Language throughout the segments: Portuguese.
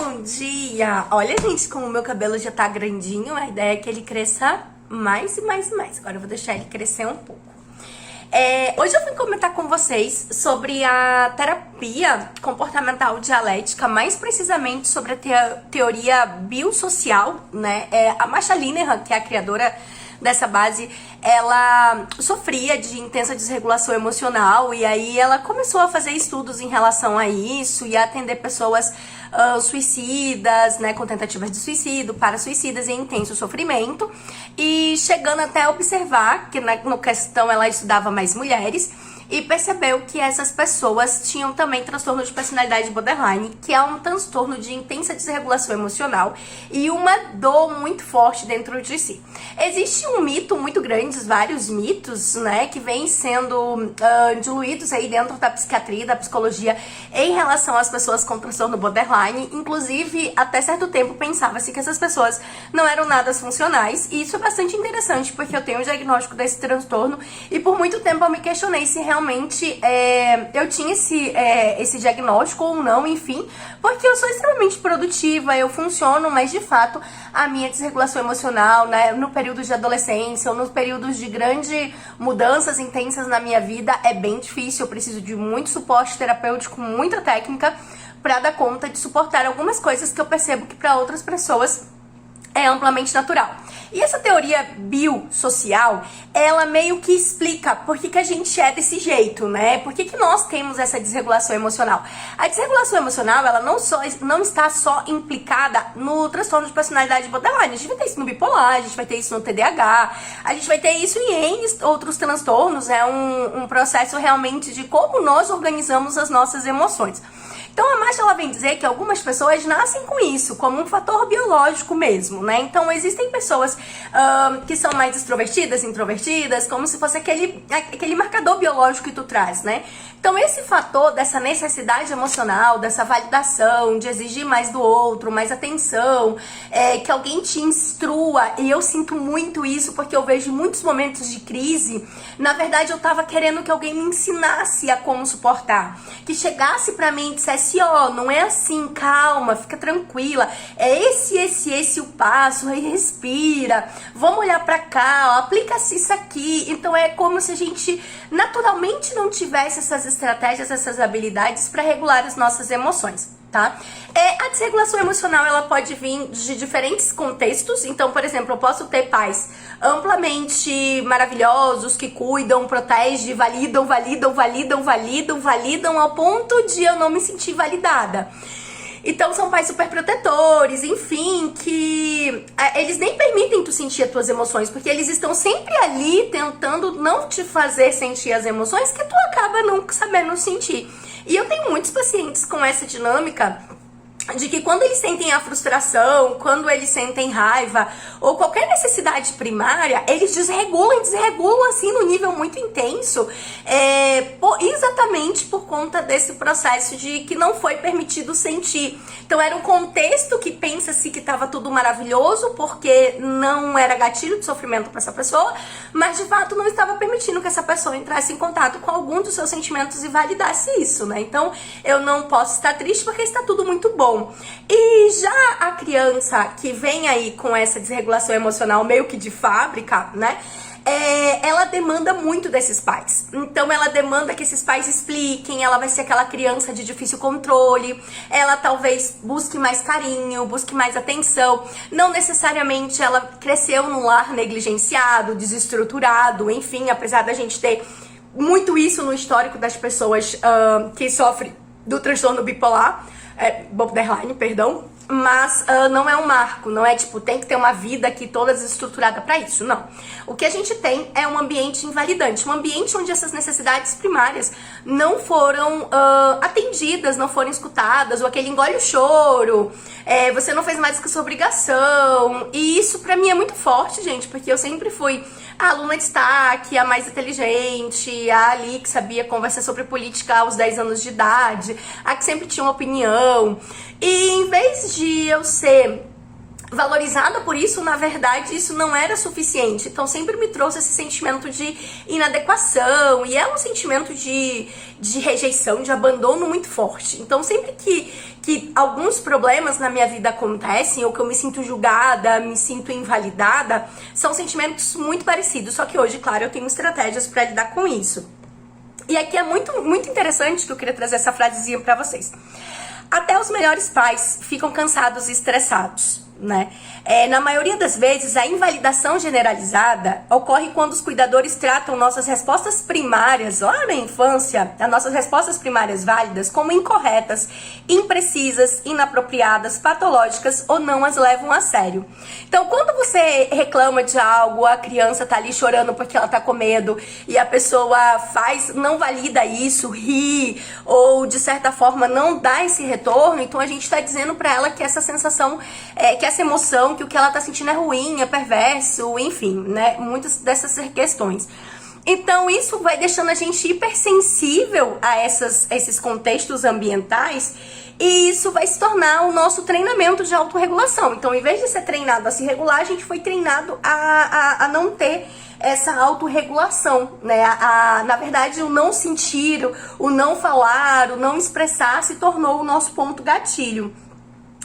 bom dia! Olha, gente, como o meu cabelo já tá grandinho, a ideia é que ele cresça mais e mais e mais. Agora eu vou deixar ele crescer um pouco. Hoje eu vim comentar com vocês sobre a terapia comportamental dialética, mais precisamente sobre a teoria biosocial, né? A Marsha Linehan, que é a criadora dessa base, ela sofria de intensa desregulação emocional e aí ela começou a fazer estudos em relação a isso e a atender pessoas suicidas, né, com tentativas de suicídio, para suicidas em intenso sofrimento, e chegando até a observar que no questão ela estudava mais mulheres e percebeu que essas pessoas tinham também transtorno de personalidade borderline, que é um transtorno de intensa desregulação emocional e uma dor muito forte dentro de si. Existe um mito muito grande, vários mitos, né, que vêm sendo diluídos aí dentro da psiquiatria, da psicologia, em relação às pessoas com transtorno borderline. Inclusive, até certo tempo pensava-se que essas pessoas não eram nada funcionais, e isso é bastante interessante, porque eu tenho o diagnóstico desse transtorno e por muito tempo eu me questionei se realmente eu tinha esse diagnóstico ou não, enfim, porque eu sou extremamente produtiva, eu funciono, mas de fato a minha desregulação emocional, né, no período de adolescência ou nos períodos de grandes mudanças intensas na minha vida é bem difícil. Eu preciso de muito suporte terapêutico, muita técnica para dar conta de suportar algumas coisas que eu percebo que para outras pessoas é amplamente natural. E essa teoria biosocial, ela meio que explica por que a gente é desse jeito, né? Por que nós temos essa desregulação emocional. A desregulação emocional, ela não está só implicada no transtorno de personalidade borderline. A gente vai ter isso no bipolar, a gente vai ter isso no TDAH, a gente vai ter isso em N outros transtornos. É um processo realmente de como nós organizamos as nossas emoções. Então a Marsha, ela vem dizer que algumas pessoas nascem com isso, como um fator biológico mesmo, né? Então existem pessoas que são mais extrovertidas, introvertidas, como se fosse aquele marcador biológico que tu traz, né? Então esse fator dessa necessidade emocional, dessa validação, de exigir mais do outro, mais atenção, que alguém te instrua, e eu sinto muito isso porque eu vejo muitos momentos de crise, na verdade eu tava querendo que alguém me ensinasse a como suportar, que chegasse pra mim e dissesse: ó, não é assim, calma, fica tranquila, é esse o passo, respira, vamos olhar pra cá, ó, aplica-se isso aqui. Então é como se a gente naturalmente não tivesse essas estratégias, essas habilidades para regular as nossas emoções, tá? A desregulação emocional, ela pode vir de diferentes contextos. Então, por exemplo, eu posso ter pais amplamente maravilhosos, que cuidam, protegem, validam ao ponto de eu não me sentir validada. Então são pais super protetores, enfim, que eles nem permitem tu sentir as tuas emoções, porque eles estão sempre ali tentando não te fazer sentir as emoções que tu acaba não sabendo sentir. E eu tenho muitos pacientes com essa dinâmica de que quando eles sentem a frustração, quando eles sentem raiva ou qualquer necessidade primária, eles desregulam assim no nível muito intenso, exatamente por conta desse processo de que não foi permitido sentir. Então era um contexto que pensa-se que estava tudo maravilhoso porque não era gatilho de sofrimento para essa pessoa, mas de fato não estava permitindo que essa pessoa entrasse em contato com algum dos seus sentimentos e validasse isso, né? Então eu não posso estar triste porque está tudo muito bom. E já a criança que vem aí com essa desregulação emocional meio que de fábrica, né? Ela demanda muito desses pais. Então ela demanda que esses pais expliquem, ela vai ser aquela criança de difícil controle, ela talvez busque mais carinho, busque mais atenção. Não necessariamente ela cresceu num lar negligenciado, desestruturado, enfim, apesar da gente ter muito isso no histórico das pessoas que sofrem do transtorno bipolar, borderline, perdão, mas não é um marco, não é tipo, tem que ter uma vida aqui toda desestruturada pra isso, não. O que a gente tem é um ambiente invalidante, um ambiente onde essas necessidades primárias não foram atendidas, não foram escutadas, ou aquele engole o choro, você não fez mais que a sua obrigação, e isso pra mim é muito forte, gente, porque eu sempre fui a aluna destaque, a mais inteligente, a ali que sabia conversar sobre política aos 10 anos de idade, a que sempre tinha uma opinião. E em vez de eu ser valorizada por isso, na verdade, isso não era suficiente. Então sempre me trouxe esse sentimento de inadequação, e é um sentimento de rejeição, de abandono muito forte. Então sempre que que alguns problemas na minha vida acontecem, ou que eu me sinto julgada, me sinto invalidada, são sentimentos muito parecidos, só que hoje, claro, eu tenho estratégias para lidar com isso. E aqui é muito interessante que eu queria trazer essa frasezinha pra vocês. Até os melhores pais ficam cansados e estressados, né? Na maioria das vezes, a invalidação generalizada ocorre quando os cuidadores tratam nossas respostas primárias, lá na infância, as nossas respostas primárias válidas, como incorretas, imprecisas, inapropriadas, patológicas ou não as levam a sério. Então, quando você reclama de algo, a criança tá ali chorando porque ela tá com medo e a pessoa não valida isso, ri ou de certa forma não dá esse retorno, então a gente tá dizendo pra ela que essa sensação, que essa emoção, que o que ela tá sentindo é ruim, é perverso, enfim, né? Muitas dessas questões. Então, isso vai deixando a gente hipersensível a esses contextos ambientais e isso vai se tornar o nosso treinamento de autorregulação. Então, em vez de ser treinado a se regular, a gente foi treinado a não ter essa autorregulação, né? Na verdade, o não sentir, o não falar, o não expressar se tornou o nosso ponto gatilho.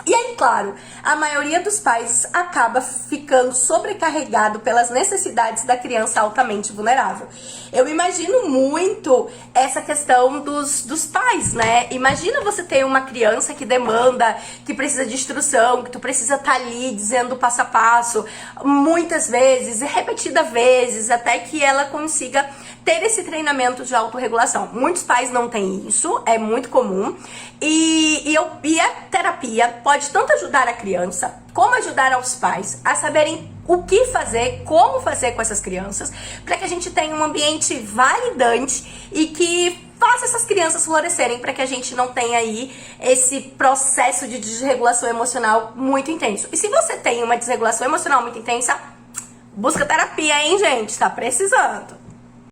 E aí, claro, a maioria dos pais acaba ficando sobrecarregado pelas necessidades da criança altamente vulnerável. Eu imagino muito essa questão dos pais, né? Imagina você ter uma criança que demanda, que precisa de instrução, que tu precisa estar ali dizendo passo a passo, muitas vezes, repetidas vezes, até que ela consiga ter esse treinamento de autorregulação. Muitos pais não têm isso, é muito comum. E a terapia pode tanto ajudar a criança, como ajudar aos pais a saberem o que fazer, como fazer com essas crianças, para que a gente tenha um ambiente validante e que faça essas crianças florescerem, para que a gente não tenha aí esse processo de desregulação emocional muito intenso. E se você tem uma desregulação emocional muito intensa, busca terapia, hein, gente? Tá precisando.